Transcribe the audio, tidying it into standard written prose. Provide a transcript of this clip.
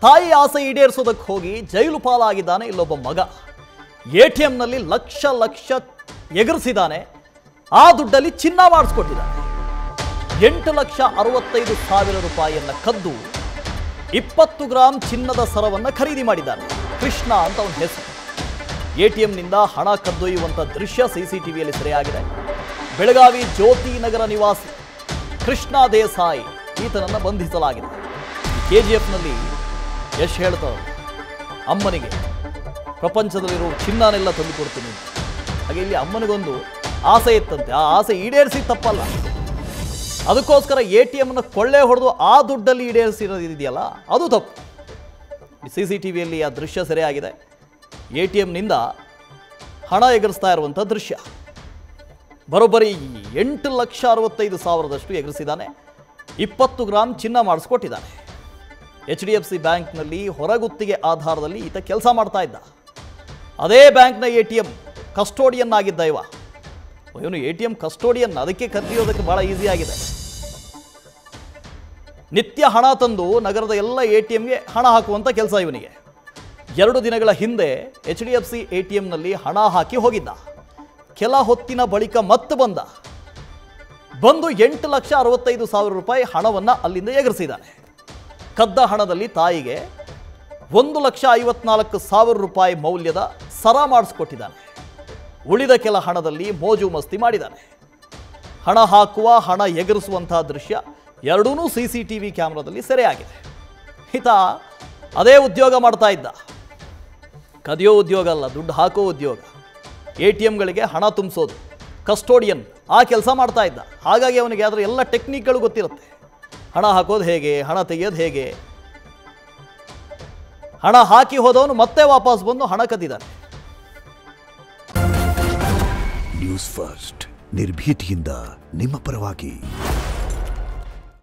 ತಾಯಿ ಆಸೆ ಈಡೇರಿಸೋದಕ್ಕೆ ಹೋಗಿ ಜೈಲು ಪಾಲಾಗಿದ್ದಾನೆ ಇಲ್ಲೊಬ್ಬ ಮಗ. ATMನಲ್ಲಿ ಲಕ್ಷ ಲಕ್ಷ ಎಗರಿಸಿದ್ದಾನೆ. ಆ ದುಡ್ಡಲ್ಲಿ ಚಿನ್ನ ಮಾಡಿಸ್ಕೊಟ್ಟಿದ್ದಾನೆ. 8,65,000 ರೂಪಾಯಿಯನ್ನು ಕದ್ದು 20 ಗ್ರಾಂ ಚಿನ್ನದ ಸರವನ್ನು ಖರೀದಿ ಮಾಡಿದ್ದಾನೆ. ಕೃಷ್ಣ ಅಂತ ಅವನ ಹೆಸರು. ATMನಿಂದ ಹಣ ಕದ್ದೊಯ್ಯುವಂಥ ದೃಶ್ಯ CCTVಯಲ್ಲಿ ಸೆರೆಯಾಗಿದೆ. ಬೆಳಗಾವಿ ಜ್ಯೋತಿ ನಗರ ನಿವಾಸಿ ಕೃಷ್ಣ ದೇಸಾಯಿ ಈತನನ್ನು ಬಂಧಿಸಲಾಗಿದೆ. KGFನಲ್ಲಿ ಯಶ್ ಹೇಳ್ತಾರೆ, ಅಮ್ಮನಿಗೆ ಪ್ರಪಂಚದಲ್ಲಿರೋ ಚಿನ್ನನೆಲ್ಲ ತಂದುಕೊಡ್ತೀನಿ. ಹಾಗೆ ಇಲ್ಲಿ ಅಮ್ಮನಿಗೊಂದು ಆಸೆ ಇತ್ತಂತೆ. ಆ ಆಸೆ ಈಡೇರಿಸಿ ತಪ್ಪಲ್ಲ. ಅದಕ್ಕೋಸ್ಕರ ATMನ ಕೊಳ್ಳೆ ಹೊಡೆದು ಆ ದುಡ್ಡಲ್ಲಿ ಈಡೇರಿಸಿರೋದಿದೆಯಲ್ಲ, ಅದು ತಪ್ಪು. CCTVಯಲ್ಲಿ ಆ ದೃಶ್ಯ ಸೆರೆಯಾಗಿದೆ. ATMನಿಂದ ಹಣ ಎಗರಿಸ್ತಾ ಇರುವಂಥ ದೃಶ್ಯ. ಬರೋಬ್ಬರಿ 8,65,000 ಎಗರಿಸಿದ್ದಾನೆ. 20 ಗ್ರಾಂ ಚಿನ್ನ ಮಾಡಿಸ್ಕೊಟ್ಟಿದ್ದಾನೆ. HDFC ಬ್ಯಾಂಕ್ನಲ್ಲಿ ಹೊರಗುತ್ತಿಗೆ ಆಧಾರದಲ್ಲಿ ಈತ ಕೆಲಸ ಮಾಡ್ತಾ ಇದ್ದ. ಅದೇ ಬ್ಯಾಂಕ್ನ ATM ಕಸ್ಟೋಡಿಯನ್ ಆಗಿದ್ದ ಇವನು ATM ಕಸ್ಟೋಡಿಯನ್. ಅದಕ್ಕೆ ಕದ್ದಿಯೋದಕ್ಕೆ ಬಹಳ ಈಸಿ ಆಗಿದೆ. ನಿತ್ಯ ಹಣ ತಂದು ನಗರದ ಎಲ್ಲ ATMಗೆ ಹಣ ಹಾಕುವಂಥ ಕೆಲಸ ಇವನಿಗೆ. 2 ದಿನಗಳ ಹಿಂದೆ HDFC ATMನಲ್ಲಿ ಹಣ ಹಾಕಿ ಹೋಗಿದ್ದ. ಕೆಲ ಹೊತ್ತಿನ ಬಳಿಕ ಮತ್ತೆ ಬಂದು 8,65,000 ರೂಪಾಯಿ ಹಣವನ್ನು ಅಲ್ಲಿಂದ ಎಗರಿಸಿದ್ದಾನೆ. ಕದ್ದ ಹಣದಲ್ಲಿ ತಾಯಿಗೆ 1,54,000 ರೂಪಾಯಿ ಮೌಲ್ಯದ ಸರ ಮಾಡಿಸ್ಕೊಟ್ಟಿದ್ದಾನೆ. ಉಳಿದ ಕೆಲ ಹಣದಲ್ಲಿ ಮೋಜು ಮಸ್ತಿ ಮಾಡಿದ್ದಾನೆ. ಹಣ ಹಾಕುವ ಹಣ ಎಗರಿಸುವಂತಹ ದೃಶ್ಯ ಎರಡೂ CCTV ಕ್ಯಾಮ್ರಾದಲ್ಲಿ ಸೆರೆಯಾಗಿದೆ. ಈತ ಅದೇ ಉದ್ಯೋಗ ಮಾಡ್ತಾ ಇದ್ದ. ಕದಿಯೋ ಉದ್ಯೋಗ ಅಲ್ಲ, ದುಡ್ಡು ಹಾಕೋ ಉದ್ಯೋಗ. ATMಗಳಿಗೆ ಹಣ ತುಂಬಿಸೋದು, ಕಸ್ಟೋಡಿಯನ್ ಆ ಕೆಲಸ ಮಾಡ್ತಾ ಇದ್ದ. ಹಾಗಾಗಿ ಅವನಿಗೆ ಅದರ ಎಲ್ಲ ಟೆಕ್ನಿಕ್ಗಳು ಗೊತ್ತಿರುತ್ತೆ. ಹಣ ಹಾಕೋದು ಹೇಗೆ, ಹಣ ತೆಗೆಯೋದು ಹೇಗೆ. ಹಣ ಹಾಕಿ ಹೋದವನು ಮತ್ತೆ ವಾಪಸ್ ಬಂದು ಹಣ ಕದ್ದಿದ್ದಾನೆ. ನ್ಯೂಸ್ ಫಸ್ಟ್ ನಿರ್ಭೀತಿಯಿಂದ ನಿಮ್ಮ ಪರವಾಗಿ.